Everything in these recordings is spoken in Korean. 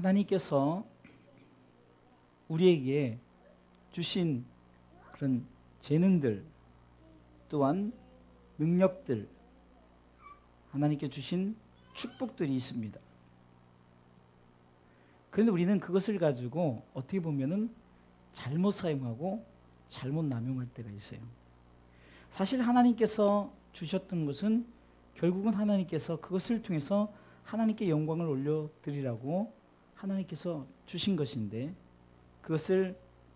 하나님께서 우리에게 주신 그런 재능들 또한 능력들, 하나님께 주신 축복들이 있습니다. 그런데 우리는 그것을 가지고 어떻게 보면은 잘못 사용하고 잘못 남용할 때가 있어요. 사실 하나님께서 주셨던 것은 결국은 하나님께서 그것을 통해서 하나님께 영광을 올려드리라고 하나님께서 주신 것인데, 그것을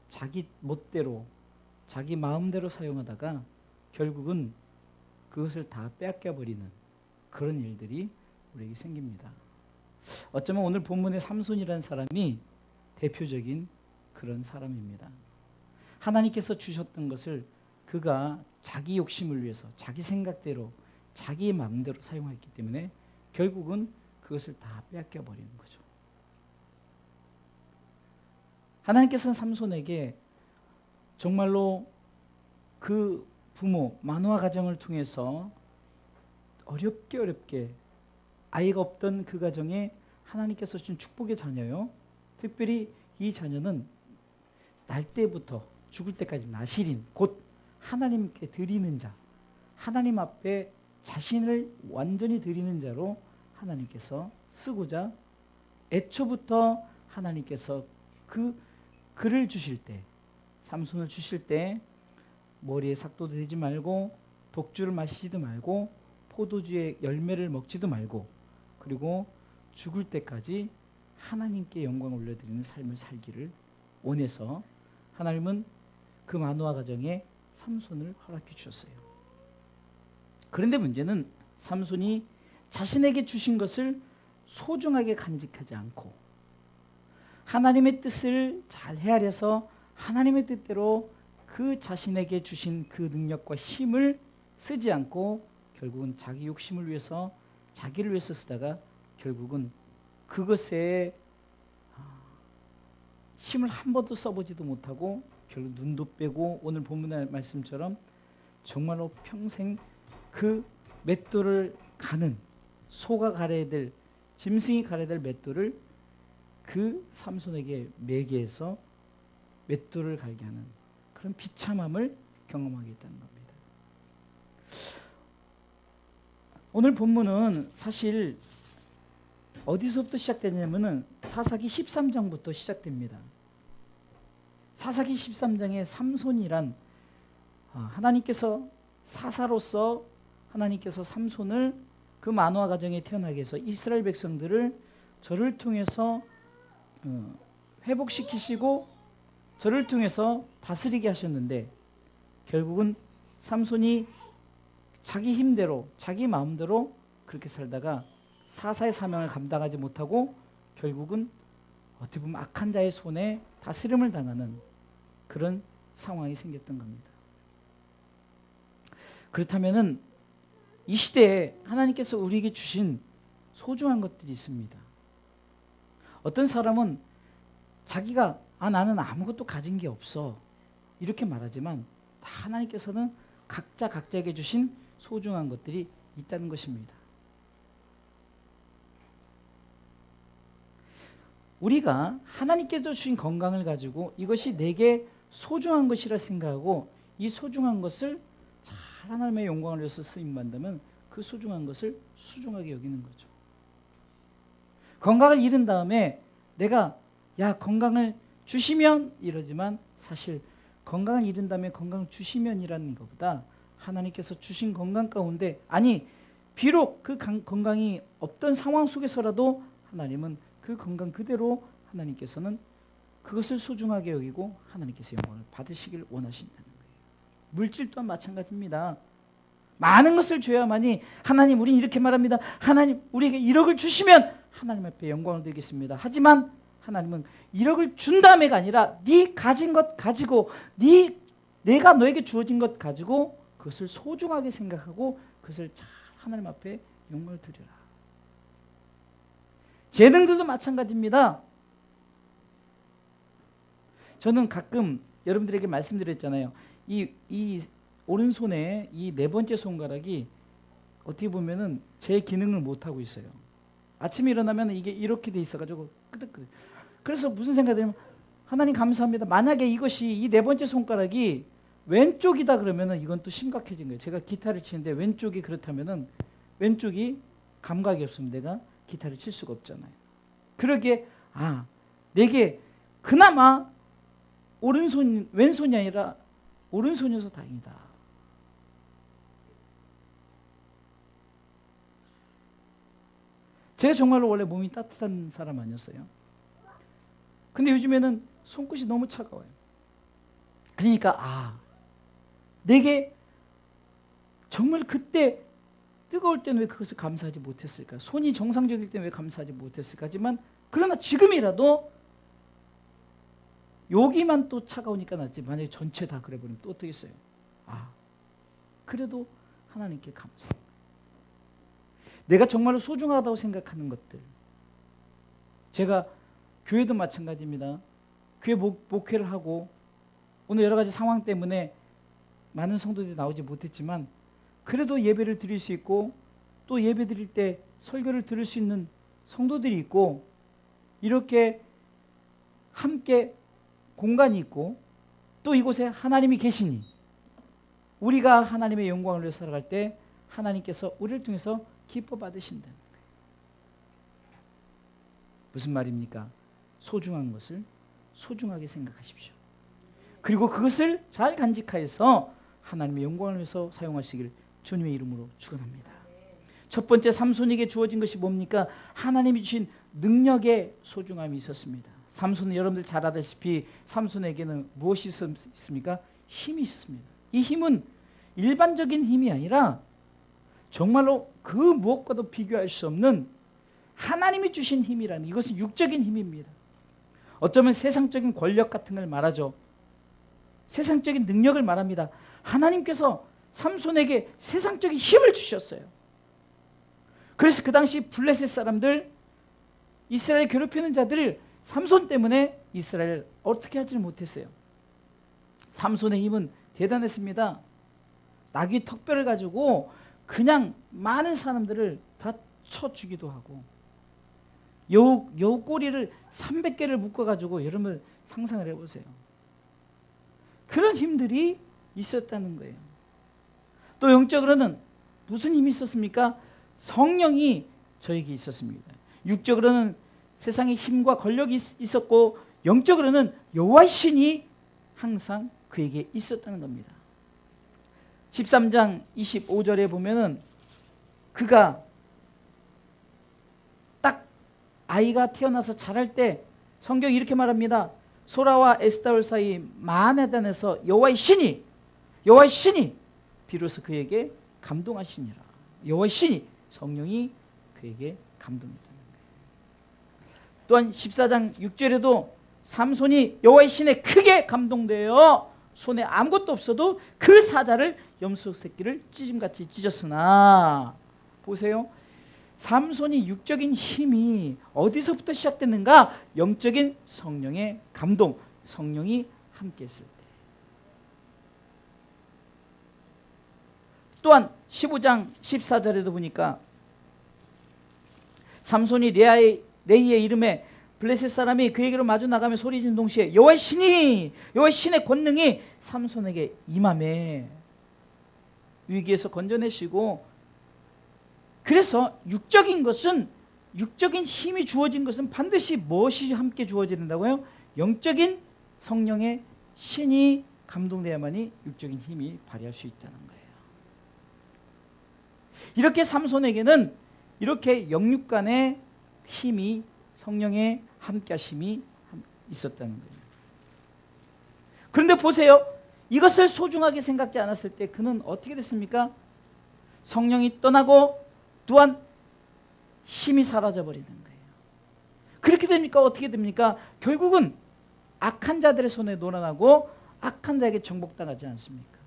자기 멋대로 자기 마음대로 사용하다가 결국은 그것을 다 빼앗겨버리는 그런 일들이 우리에게 생깁니다. 어쩌면 오늘 본문의 삼손이라는 사람이 대표적인 그런 사람입니다. 하나님께서 주셨던 것을 그가 자기 욕심을 위해서 자기 생각대로 자기 마음대로 사용했기 때문에 결국은 그것을 다 빼앗겨버리는 거죠. 하나님께서는 삼손에게 정말로 그 부모 마노아 가정을 통해서 어렵게 아이가 없던 그 가정에 하나님께서 주신 축복의 자녀요. 특별히 이 자녀는 날 때부터 죽을 때까지 나실인 곧 하나님께 드리는 자, 하나님 앞에 자신을 완전히 드리는 자로 하나님께서 쓰고자 애초부터 하나님께서 그를 주실 때, 삼손을 주실 때 머리에 삭도도 대지 말고 독주를 마시지도 말고 포도주의 열매를 먹지도 말고, 그리고 죽을 때까지 하나님께 영광을 올려드리는 삶을 살기를 원해서 하나님은 그 마노아 가정에 삼손을 허락해 주셨어요. 그런데 문제는 삼손이 자신에게 주신 것을 소중하게 간직하지 않고 하나님의 뜻을 잘 헤아려서 하나님의 뜻대로 그 자신에게 주신 그 능력과 힘을 쓰지 않고 결국은 자기 욕심을 위해서 자기를 위해서 쓰다가 결국은 그것에 힘을 한 번도 써보지도 못하고 결국 눈도 빼고 오늘 본문의 말씀처럼 정말로 평생 그 맷돌을 가는 소가 갈아야 될, 짐승이 갈아야 될 맷돌을 그 삼손에게 매개해서 맷돌을 갈게 하는 그런 비참함을 경험하게 했다는 겁니다. 오늘 본문은 사실 어디서부터 시작되냐면은 사사기 13장부터 시작됩니다. 사사기 13장의 삼손이란 하나님께서 사사로서 하나님께서 삼손을 그 마노아 가정에 태어나게 해서 이스라엘 백성들을 저를 통해서 회복시키시고 저를 통해서 다스리게 하셨는데, 결국은 삼손이 자기 힘대로 자기 마음대로 그렇게 살다가 사사의 사명을 감당하지 못하고 결국은 어떻게 보면 악한 자의 손에 다스림을 당하는 그런 상황이 생겼던 겁니다. 그렇다면은 이 시대에 하나님께서 우리에게 주신 소중한 것들이 있습니다. 어떤 사람은 자기가 나는 아무것도 가진 게 없어 이렇게 말하지만 다 하나님께서는 각자에게 주신 소중한 것들이 있다는 것입니다. 우리가 하나님께서 주신 건강을 가지고 이것이 내게 소중한 것이라 생각하고 이 소중한 것을 잘 하나님의 영광을 위해서 쓰임받으면 그 소중한 것을 소중하게 여기는 거죠. 건강을 잃은 다음에 내가 건강을 주시면 이러지만 사실 건강을 잃은 다음에 건강을 주시면이라는 것보다 하나님께서 주신 건강 가운데 비록 그 건강이 없던 상황 속에서라도 하나님은 그 건강 그대로 하나님께서는 그것을 소중하게 여기고 하나님께서 영광을 받으시길 원하신다는 거예요. 물질 또한 마찬가지입니다. 많은 것을 줘야만이 하나님 우리는 이렇게 말합니다. 하나님 우리에게 1억을 주시면 하나님 앞에 영광을 드리겠습니다. 하지만 하나님은 1억을 준 다음에가 아니라 네 가진 것 가지고 내가 너에게 주어진 것 가지고 그것을 소중하게 생각하고 그것을 잘 하나님 앞에 영광을 드려라. 재능들도 마찬가지입니다. 저는 가끔 여러분들에게 말씀드렸잖아요. 이 오른손에 이 네 번째 손가락이 어떻게 보면은 제 기능을 못하고 있어요. 아침에 일어나면 이게 이렇게 돼 있어가지고 끄덕끄덕. 그래서 무슨 생각이 들냐면 하나님 감사합니다. 만약에 이것이 이 네 번째 손가락이 왼쪽이다 그러면은 이건 또 심각해진 거예요. 제가 기타를 치는데 왼쪽이 그렇다면은 왼쪽이 감각이 없으면 내가 기타를 칠 수가 없잖아요. 그러기에 내게 그나마 왼손이 아니라 오른손이어서 다행이다. 제가 정말로 원래 몸이 따뜻한 사람 아니었어요. 근데 요즘에는 손끝이 너무 차가워요. 그러니까 내게 정말 그때 뜨거울 때는 왜 그것을 감사하지 못했을까? 손이 정상적일 때는 왜 감사하지 못했을까? 하지만 그러나 지금이라도 여기만 또 차가우니까 낫지 만약에 전체 다 그래버리면 또 어떻겠어요? 그래도 하나님께 감사. 내가 정말로 소중하다고 생각하는 것들. 제가 교회도 마찬가지입니다. 교회 목회를 하고 오늘 여러 가지 상황 때문에 많은 성도들이 나오지 못했지만 그래도 예배를 드릴 수 있고 또 예배 드릴 때 설교를 들을 수 있는 성도들이 있고 이렇게 함께 공간이 있고 또 이곳에 하나님이 계시니 우리가 하나님의 영광을 위해 살아갈 때 하나님께서 우리를 통해서 기뻐 받으신다는 거예요. 무슨 말입니까? 소중한 것을 소중하게 생각하십시오. 그리고 그것을 잘 간직하여서 하나님의 영광을 위해서 사용하시길 주님의 이름으로 축원합니다. 첫 번째 삼손에게 주어진 것이 뭡니까? 하나님이 주신 능력의 소중함이 있었습니다. 삼손은 여러분들 잘 아다시피 삼손에게는 무엇이 있습니까? 힘이 있었습니다. 이 힘은 일반적인 힘이 아니라 정말로 그 무엇과도 비교할 수 없는 하나님이 주신 힘이라는 이것은 육적인 힘입니다. 어쩌면 세상적인 권력 같은 걸 말하죠. 세상적인 능력을 말합니다. 하나님께서 삼손에게 세상적인 힘을 주셨어요. 그래서 그 당시 블레셋 사람들 이스라엘 괴롭히는 자들을 삼손 때문에 이스라엘 어떻게 하지를 못했어요. 삼손의 힘은 대단했습니다. 나귀 턱뼈를 가지고 그냥 많은 사람들을 다 쳐 죽이도 하고 여우 꼬리를 300개를 묶어가지고 여러분 상상을 해보세요. 그런 힘들이 있었다는 거예요. 또 영적으로는 무슨 힘이 있었습니까? 성령이 저에게 있었습니다. 육적으로는 세상의 힘과 권력이 있었고 영적으로는 여호와의 신이 항상 그에게 있었다는 겁니다. 13장 25절에 보면은 그가 딱 아이가 태어나서 자랄 때 성경이 이렇게 말합니다. 소라와 에스다올 사이 마하네단에서 여호와의 신이 비로소 그에게 감동하시니라. 여호와의 신이 성령이 그에게 감동했다는 거예요. 또한 14장 6절에도 삼손이 여호와의 신에 크게 감동되어 손에 아무것도 없어도 그 사자를 염소 새끼를 찢음같이 찢었으나 보세요. 삼손이 육적인 힘이 어디서부터 시작됐는가? 영적인 성령의 감동, 성령이 함께 했을 때. 또한 15장 14절에도 보니까 삼손이 레이의 이름에 블레셋 사람이 그에게로 마주 나가며 소리지는 동시에 여호와의 신의 권능이 삼손에게 임하매 위기에서 건져내시고, 그래서 육적인 힘이 주어진 것은 반드시 무엇이 함께 주어져야 된다고요? 영적인 성령의 신이 감동돼야만이 육적인 힘이 발휘할 수 있다는 거예요. 이렇게 삼손에게는 이렇게 영육 간의 힘이, 성령의 함께하심이 있었다는 거예요. 그런데 보세요. 이것을 소중하게 생각지 않았을 때 그는 어떻게 됐습니까? 성령이 떠나고 또한 힘이 사라져버리는 거예요. 그렇게 됩니까? 어떻게 됩니까? 결국은 악한 자들의 손에 놀아나고 악한 자에게 정복당하지 않습니까?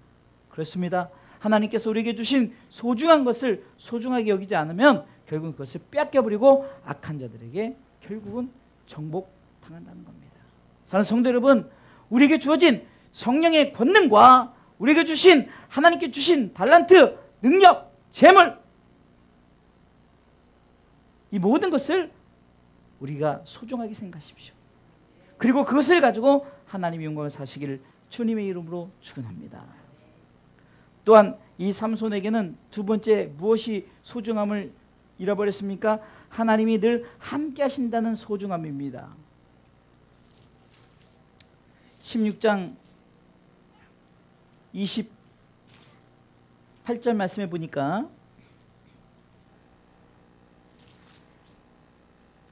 그렇습니다. 하나님께서 우리에게 주신 소중한 것을 소중하게 여기지 않으면 결국은 그것을 빼앗겨버리고 악한 자들에게 결국은 정복당한다는 겁니다. 사랑하는 성도 여러분, 우리에게 주어진 성령의 권능과 우리에게 주신 하나님께 주신 달란트, 능력, 재물, 이 모든 것을 우리가 소중하게 생각하십시오. 그리고 그것을 가지고 하나님의 영광을 사시기를 주님의 이름으로 축원합니다. 또한 이 삼손에게는 두 번째 무엇이 소중함을 잃어버렸습니까? 하나님이 늘 함께 하신다는 소중함입니다. 16장 28절 말씀해 보니까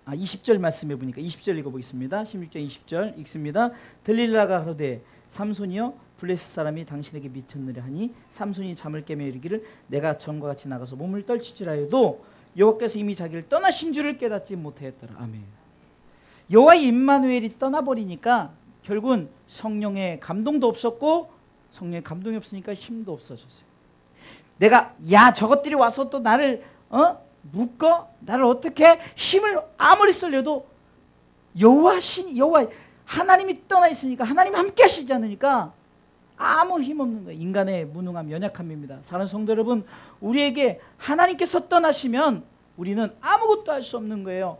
20절 말씀해 보니까 20절 읽어보겠습니다. 16장 20절 읽습니다. 들릴라가 그러되 삼손이여 블레셋 사람이 당신에게 미쳤느냐 하니 삼손이 잠을 깨며 이르기를 내가 전과 같이 나가서 몸을 떨치지라 해도 여호와께서 이미 자기를 떠나신 줄을 깨닫지 못하였더라. 아멘. 여호와의 임마누엘이 떠나버리니까 결국은 성령의 감동도 없었고 성령의 감동이 없으니까 힘도 없어졌어요. 내가 저것들이 와서 또 나를 묶어 나를 어떻게 힘을 아무리 쏠려도 여호와 하나님이 떠나 있으니까 하나님 함께 하시지 않으니까 아무 힘 없는 거예요. 인간의 무능함, 연약함입니다. 사랑하는 성도 여러분, 우리에게 하나님께서 떠나시면 우리는 아무것도 할 수 없는 거예요.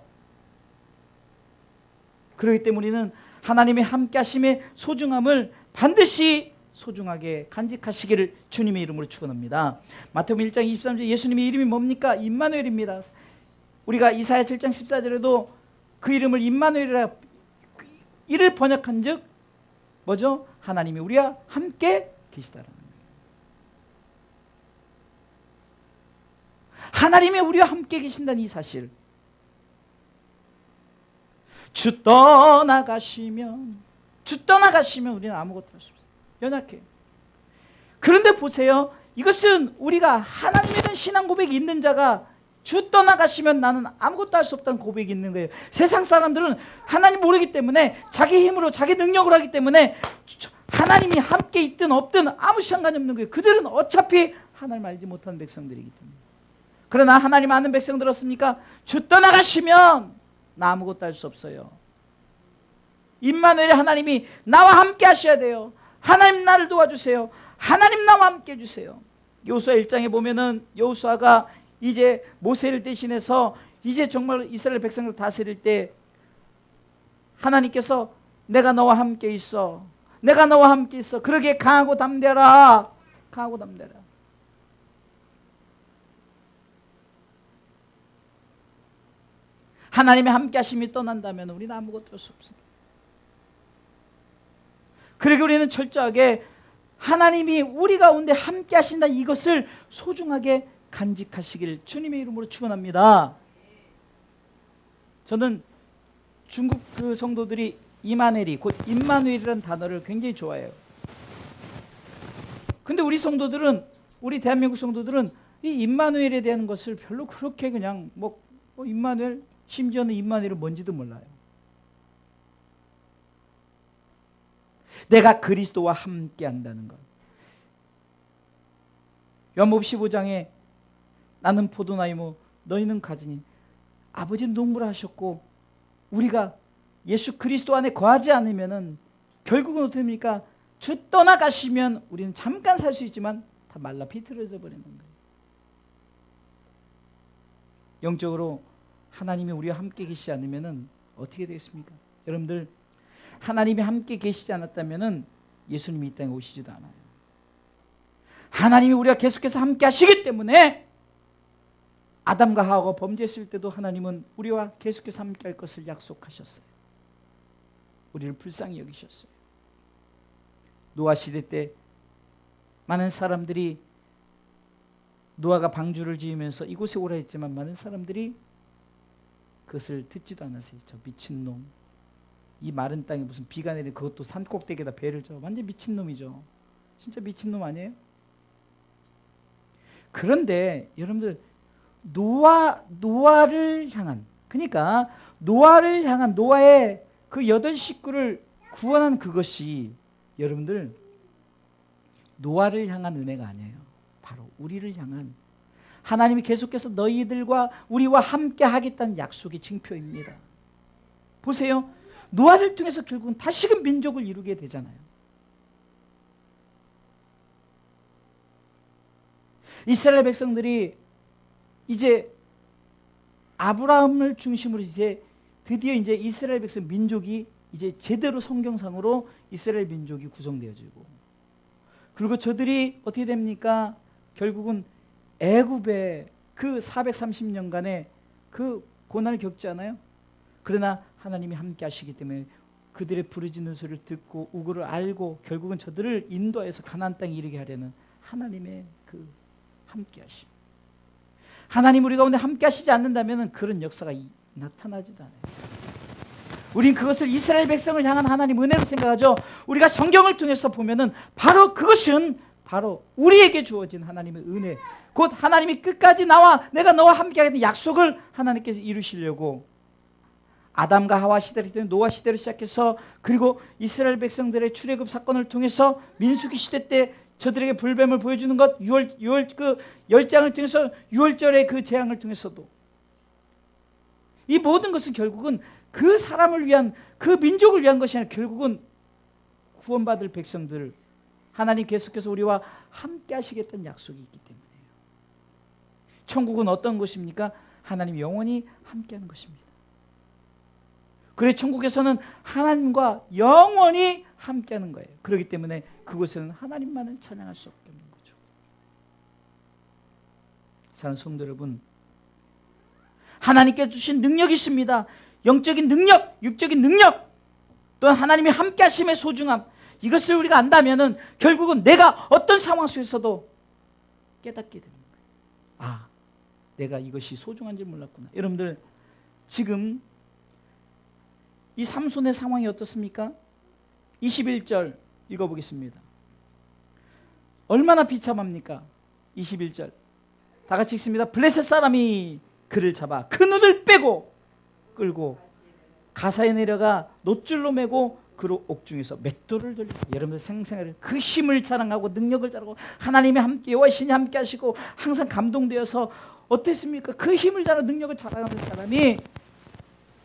그렇기 때문에 우리는 하나님의 함께 하심의 소중함을 반드시 소중하게 간직하시기를 주님의 이름으로 축원합니다. 마태복음 1장 23절 예수님의 이름이 뭡니까? 임마누엘입니다. 우리가 이사야 7장 14절에도 그 이름을 임마누엘이라 이를 번역한 즉 뭐죠? 하나님이 우리와 함께 계시다라는 거예요. 하나님이 우리와 함께 계신다는 이 사실. 주 떠나가시면 우리는 아무것도 할 수 없어요. 연약해. 그런데 보세요. 이것은 우리가 하나님에 대한 신앙 고백이 있는 자가 주 떠나가시면 나는 아무것도 할 수 없다는 고백이 있는 거예요. 세상 사람들은 하나님 모르기 때문에 자기 힘으로 자기 능력으로 하기 때문에 하나님이 함께 있든 없든 아무 상관이 없는 거예요. 그들은 어차피 하나님 알지 못하는 백성들이기 때문에. 그러나 하나님 아는 백성들 어떻습니까? 주 떠나가시면 나 아무것도 할 수 없어요. 임마누엘 하나님이 나와 함께 하셔야 돼요. 하나님 나를 도와주세요. 하나님 나와 함께 해주세요. 여호수아 1장에 보면은 여호수아가 이제 모세를 대신해서 이제 정말 이스라엘 백성을 다스릴 때 하나님께서 내가 너와 함께 있어. 내가 너와 함께 있어. 그러기에 강하고 담대라. 강하고 담대라. 하나님의 함께 하심이 떠난다면 우리는 아무것도 할 수 없습니다. 그러기에 우리는 철저하게 하나님이 우리 가운데 함께 하신다 이것을 소중하게 간직하시길 주님의 이름으로 축원합니다. 저는 중국 그 성도들이 이마누엘이 곧 임마누엘이라는 단어를 굉장히 좋아해요. 근데 우리 성도들은 우리 대한민국 성도들은 이 임마누엘에 대한 것을 별로 그렇게 그냥 임마누엘 심지어는 임마누엘이 뭔지도 몰라요. 내가 그리스도와 함께 한다는 것. 요한복음 15장에 나는 포도나무 너희는 가지니 아버지는 농부를 하셨고 우리가 예수 그리스도 안에 거하지 않으면은 결국은 어떻게 됩니까? 주 떠나가시면 우리는 잠깐 살 수 있지만 다 말라 비틀어져 버리는 거예요. 영적으로 하나님이 우리와 함께 계시지 않으면은 어떻게 되겠습니까? 여러분들 하나님이 함께 계시지 않았다면은 예수님이 이 땅에 오시지도 않아요. 하나님이 우리가 계속해서 함께 하시기 때문에 아담과 하와가 범죄했을 때도 하나님은 우리와 계속해서 함께 할 것을 약속하셨어요. 우리를 불쌍히 여기셨어요. 노아 시대 때 많은 사람들이 노아가 방주를 지으면서 이곳에 오라 했지만 많은 사람들이 그것을 듣지도 않았어요. 저 미친놈. 이 마른 땅에 무슨 비가 내리는 그것도 산꼭대기에다 배를 져. 완전 미친놈이죠. 진짜 미친놈 아니에요? 그런데 여러분들 노아를 향한 그러니까 노아를 향한 노아의 그 8 식구를 구원한 그것이 여러분들 노아를 향한 은혜가 아니에요. 바로 우리를 향한 하나님이 계속해서 너희들과 우리와 함께 하겠다는 약속의 징표입니다. 보세요. 노아를 통해서 결국은 다시금 민족을 이루게 되잖아요. 이스라엘 백성들이 이제 아브라함을 중심으로 이제 드디어 이제 이스라엘 백성 민족이 이제 제대로 성경상으로 이스라엘 민족이 구성되어지고, 그리고 저들이 어떻게 됩니까? 결국은 애굽의 그 430년간의 그 고난을 겪지 않아요? 그러나 하나님이 함께 하시기 때문에 그들의 부르짖는 소리를 듣고 우고를 알고 결국은 저들을 인도해서 가나안 땅에 이르게 하려는 하나님의 그 함께 하심. 하나님 우리 가운데 함께 하시지 않는다면 그런 역사가 나타나지도 않아요. 우린 그것을 이스라엘 백성을 향한 하나님 은혜로 생각하죠. 우리가 성경을 통해서 보면은 바로 그것은 바로 우리에게 주어진 하나님의 은혜, 곧 하나님이 끝까지 내가 너와 함께 하겠다는 약속을 하나님께서 이루시려고 아담과 하와 시대를 노아 시대로 시작해서, 그리고 이스라엘 백성들의 출애굽 사건을 통해서 민수기 시대 때 저들에게 불뱀을 보여주는 것, 6월 그 열장을 통해서 6월절의 그 재앙을 통해서도, 이 모든 것은 결국은 그 사람을 위한, 그 민족을 위한 것이 아니라 결국은 구원받을 백성들, 하나님 계속해서 우리와 함께 하시겠다는 약속이 있기 때문이에요. 천국은 어떤 곳입니까? 하나님 영원히 함께하는 것입니다. 그래 천국에서는 하나님과 영원히 함께하는 거예요. 그렇기 때문에 그곳에는 하나님만을 찬양할 수 없는 거죠. 사랑하는 성도 여러분, 하나님께 주신 능력이 있습니다. 영적인 능력, 육적인 능력, 또한 하나님이 함께 하심의 소중함, 이것을 우리가 안다면은 결국은 내가 어떤 상황 속에서도 깨닫게 되는 거예요. 아, 내가 이것이 소중한지 몰랐구나. 여러분들 지금 이 삼손의 상황이 어떻습니까? 21절 읽어보겠습니다. 얼마나 비참합니까? 21절 다 같이 읽습니다. 블레셋 사람이 그를 잡아 그 눈을 빼고 끌고 가사에 내려가 놋줄로 매고 그로 옥중에서 맷돌을 돌리고, 여러분들 생생하게 그 힘을 자랑하고 능력을 자랑하고 하나님이 함께, 여호와 신이 함께 하시고 항상 감동되어서 어땠습니까? 그 힘을 자랑하고 능력을 자랑하는 사람이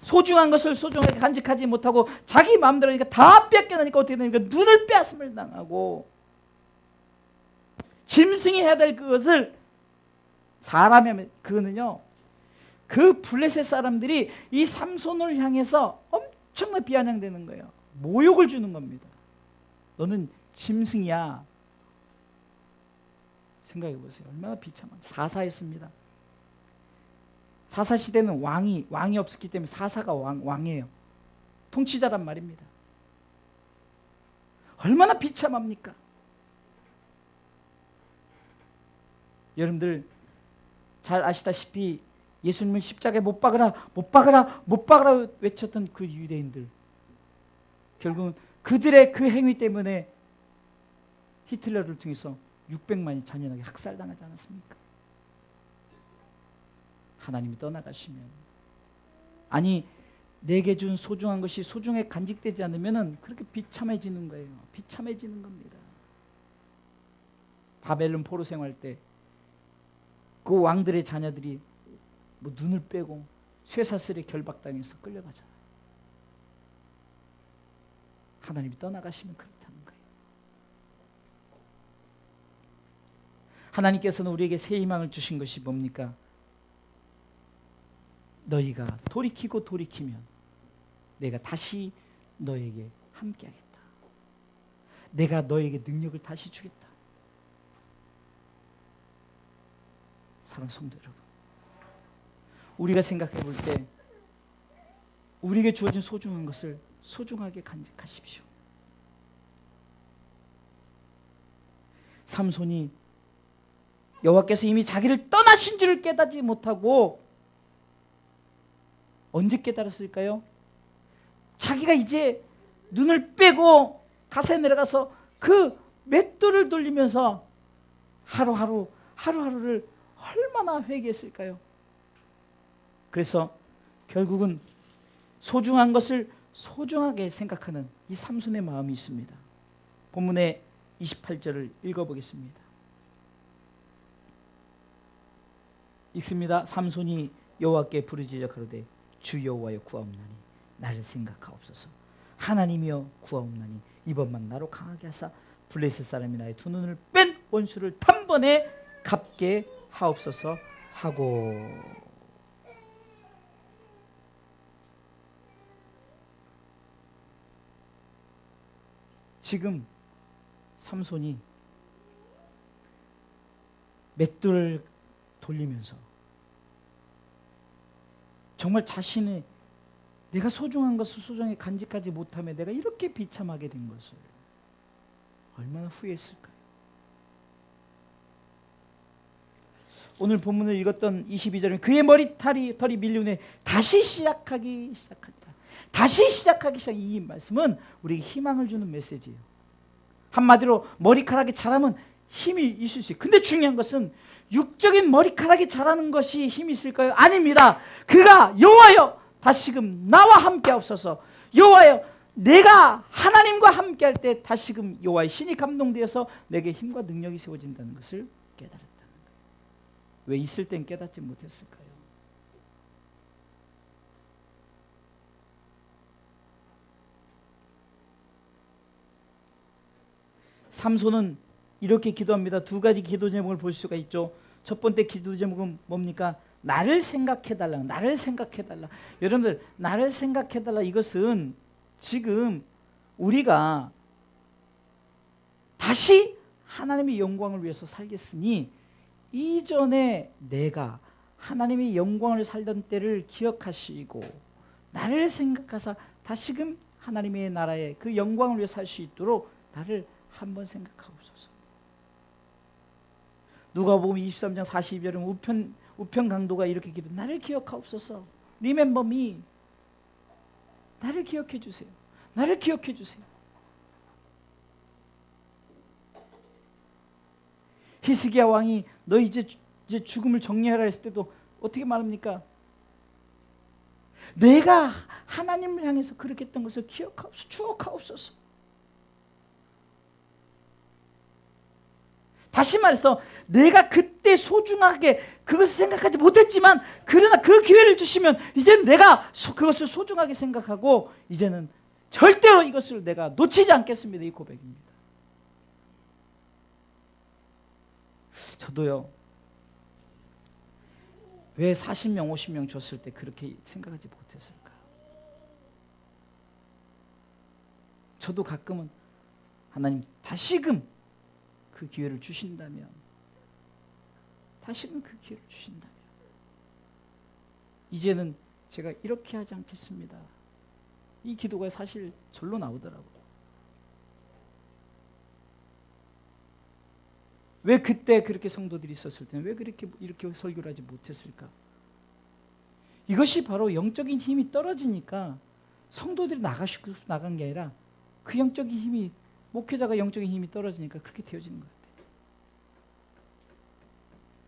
소중한 것을 소중하게 간직하지 못하고 자기 마음대로 하니까 다 뺏겨나니까 어떻게 되니까 눈을 빼앗음을 당하고, 짐승이 해야 될 그것을 사람이 하면, 그거는요 그 블레셋 사람들이 이 삼손을 향해서 엄청나게 비아냥대는 거예요. 모욕을 주는 겁니다. 너는 짐승이야. 생각해 보세요. 얼마나 비참합니까? 사사였습니다. 사사 시대는 왕이 없었기 때문에 사사가 왕이에요. 통치자란 말입니다. 얼마나 비참합니까? 여러분들 잘 아시다시피 예수님을 십자가에 못 박으라, 못 박으라, 못 박으라 외쳤던 그 유대인들, 결국은 그들의 그 행위 때문에 히틀러를 통해서 600만이 잔인하게 학살당하지 않았습니까? 하나님이 떠나가시면, 아니 내게 준 소중한 것이 소중하게 간직되지 않으면 그렇게 비참해지는 거예요. 비참해지는 겁니다. 바벨론 포로 생활 때 그 왕들의 자녀들이 뭐 눈을 빼고 쇠사슬에 결박당해서 끌려가잖아요. 하나님이 떠나가시면 그렇다는 거예요. 하나님께서는 우리에게 새 희망을 주신 것이 뭡니까? 너희가 돌이키고 돌이키면 내가 다시 너에게 함께하겠다. 내가 너에게 능력을 다시 주겠다. 사랑하는 성도 여러분, 우리가 생각해 볼 때 우리에게 주어진 소중한 것을 소중하게 간직하십시오. 삼손이 여호와께서 이미 자기를 떠나신 줄을 깨닫지 못하고 언제 깨달았을까요? 자기가 이제 눈을 빼고 가사에 내려가서 그 맷돌을 돌리면서 하루하루를 얼마나 회개했을까요? 그래서 결국은 소중한 것을 소중하게 생각하는 이 삼손의 마음이 있습니다. 본문의 28절을 읽어보겠습니다. 읽습니다. 삼손이 여호와께 부르짖어 가로되 주 여호와여 구하옵나니 나를 생각하옵소서. 하나님이여 구하옵나니 이번만 나로 강하게 하사 블레셋 사람이 나의 두 눈을 뺀 원수를 단번에 갚게 하옵소서 하고, 지금 삼손이 맷돌을 돌리면서 정말 자신의 내가 소중한 것을 소중하게 간직하지 못하며 내가 이렇게 비참하게 된 것을 얼마나 후회했을까요? 오늘 본문을 읽었던 22절은 그의 머리털이 밀리네 다시 시작하기 시작한다. 다시 시작하기 시작. 이 말씀은 우리에게 희망을 주는 메시지예요. 한마디로 머리카락이 자라면 힘이 있을 수 있어요. 근데 중요한 것은 육적인 머리카락이 자라는 것이 힘이 있을까요? 아닙니다. 그가 여호와여 다시금 나와 함께 하옵소서. 여호와여 내가 하나님과 함께 할 때 다시금 여호와의 신이 감동되어서 내게 힘과 능력이 세워진다는 것을 깨달았다는 거예요. 왜 있을 땐 깨닫지 못했을까요? 삼손은 이렇게 기도합니다. 두 가지 기도 제목을 볼 수가 있죠. 첫 번째 기도 제목은 뭡니까? 나를 생각해달라. 나를 생각해달라. 여러분들 나를 생각해달라. 이것은 지금 우리가 다시 하나님의 영광을 위해서 살겠으니 이전에 내가 하나님의 영광을 살던 때를 기억하시고 나를 생각하사 다시금 하나님의 나라의 그 영광을 위해 살 수 있도록 나를 한번 생각하옵소서. 누가복음 23장 42절은 우편 강도가 이렇게 기도 나를 기억하옵소서. Remember me. 나를 기억해 주세요. 나를 기억해 주세요. 히스기야 왕이 너 이제 죽음을 정리하라 했을 때도 어떻게 말합니까? 내가 하나님을 향해서 그렇게 했던 것을 기억하옵소서. 추억하옵소서. 다시 말해서 내가 그때 소중하게 그것을 생각하지 못했지만 그러나 그 기회를 주시면 이제는 내가 그것을 소중하게 생각하고 이제는 절대로 이것을 내가 놓치지 않겠습니다. 이 고백입니다. 저도요. 왜 40명 50명 줬을 때 그렇게 생각하지 못했을까? 저도 가끔은 하나님 다시금 그 기회를 주신다면 다시금 그 기회를 주신다면 이제는 제가 이렇게 하지 않겠습니다. 이 기도가 사실 절로 나오더라고요. 왜 그때 그렇게 성도들이 있었을 때는 왜 이렇게 설교를 하지 못했을까? 이것이 바로 영적인 힘이 떨어지니까 성도들이 나간 게 아니라 그 영적인 힘이 목회자가 영적인 힘이 떨어지니까 그렇게 되어지는 것 같아요.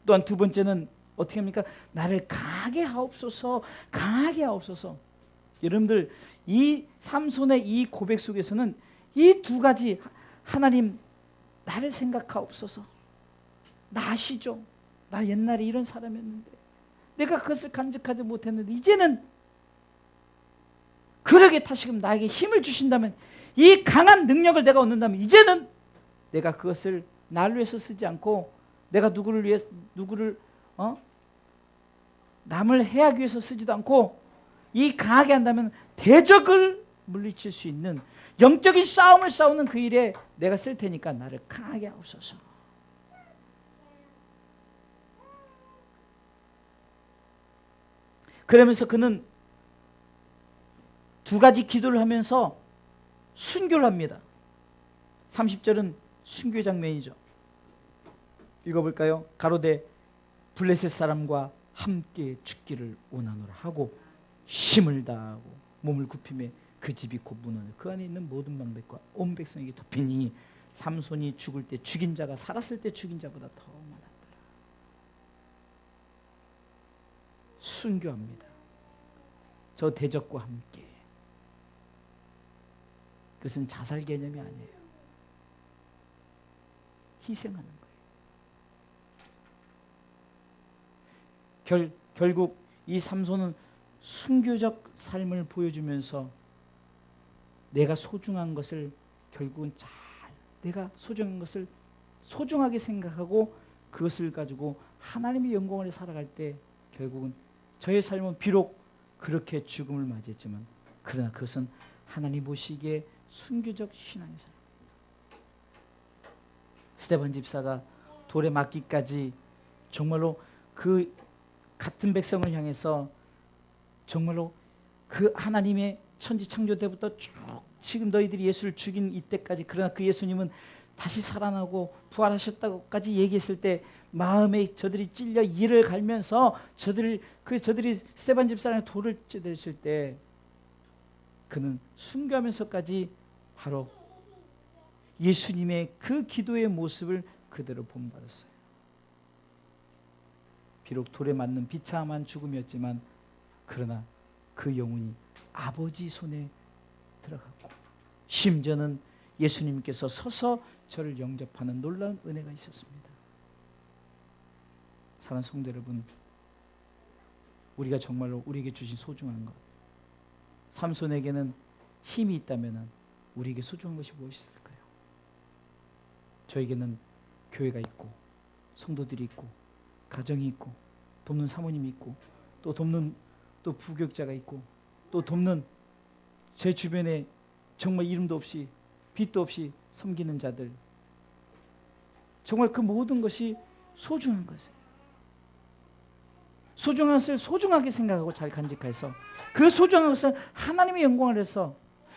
또한 두 번째는 어떻게 합니까? 나를 강하게 하옵소서. 강하게 하옵소서. 여러분들 이 삼손의 이 고백 속에서는 이 두 가지 하나님 나를 생각하옵소서. 나 아시죠? 나 옛날에 이런 사람이었는데 내가 그것을 간직하지 못했는데 이제는 그러게 다시금 나에게 힘을 주신다면 이 강한 능력을 내가 얻는다면 이제는 내가 그것을 나를 위해서 쓰지 않고 내가 남을 해하기 위해서 쓰지도 않고 이 강하게 한다면 대적을 물리칠 수 있는 영적인 싸움을 싸우는 그 일에 내가 쓸 테니까 나를 강하게 하옵소서. 그러면서 그는 두 가지 기도를 하면서 순교를 합니다. 30절은 순교의 장면이죠. 읽어볼까요? 가로되 블레셋 사람과 함께 죽기를 원하노라 하고 힘을 다하고 몸을 굽히며 그 집이 곧 문을 그 안에 있는 모든 방백과 온 백성에게 덮이니 삼손이 죽을 때 죽인 자가 살았을 때 죽인 자보다 더 많았더라. 순교합니다. 저 대적과 함께. 그것은 자살 개념이 아니에요. 희생하는 거예요. 결국 이 삼손은 순교적 삶을 보여주면서 내가 소중한 것을 결국은 내가 소중한 것을 소중하게 생각하고 그것을 가지고 하나님의 영광을 살아갈 때 결국은 저의 삶은 비록 그렇게 죽음을 맞이했지만 그러나 그것은 하나님 보시기에 순교적 신앙의 삶. 스데반 집사가 돌에 맞기까지 정말로 그 같은 백성을 향해서 정말로 그 하나님의 천지 창조 때부터 쭉 지금 너희들이 예수를 죽인 이때까지, 그러나 그 예수님은 다시 살아나고 부활하셨다고까지 얘기했을 때 마음에 저들이 찔려 이를 갈면서 저들이 스데반 집사랑 돌을 찔렀을 때 그는 순교하면서까지 바로 예수님의 그 기도의 모습을 그대로 본받았어요. 비록 돌에 맞는 비참한 죽음이었지만 그러나 그 영혼이 아버지 손에 들어갔고, 심지어는 예수님께서 서서 저를 영접하는 놀라운 은혜가 있었습니다. 사랑하는 성도 여러분, 우리가 정말로 우리에게 주신 소중한 것, 삼손에게는 힘이 있다면 우리에게 소중한 것이 무엇이 있을까요? 저에게는 교회가 있고 성도들이 있고 가정이 있고 돕는 사모님이 있고 또 돕는 또 부교육자가 있고 또 돕는 제 주변에 정말 이름도 없이 빛도 없이 섬기는 자들, 정말 그 모든 것이 소중한 것이에요. 소중한 것을 소중하게 생각하고 잘 간직해서 그 소중한 것을 하나님의 영광을 위해서,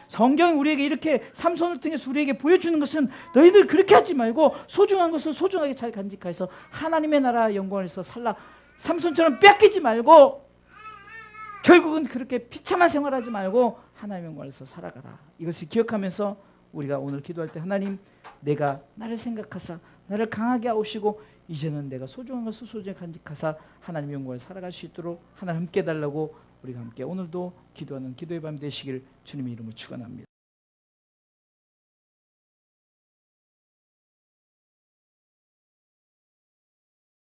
성경이 우리에게 이렇게 삼손을 통해서 우리에게 보여주는 것은 너희들 그렇게 하지 말고 소중한 것을 소중하게 잘 간직해서 하나님의 나라 영광을 위해서 살라. 삼손처럼 뺏기지 말고 결국은 그렇게 비참한 생활하지 말고 하나님의 영광을 위해서 살아가라. 이것을 기억하면서 우리가 오늘 기도할 때, 하나님, 내가 나를 생각하사 나를 강하게 하옵시고 이제는 내가 소중한 것을 소중히 간직하사 하나님의 영광을 살아갈 수 있도록 하나님 함께 해달라고 우리가 함께 오늘도 기도하는 기도의 밤 되시길 주님의 이름으로 축원합니다.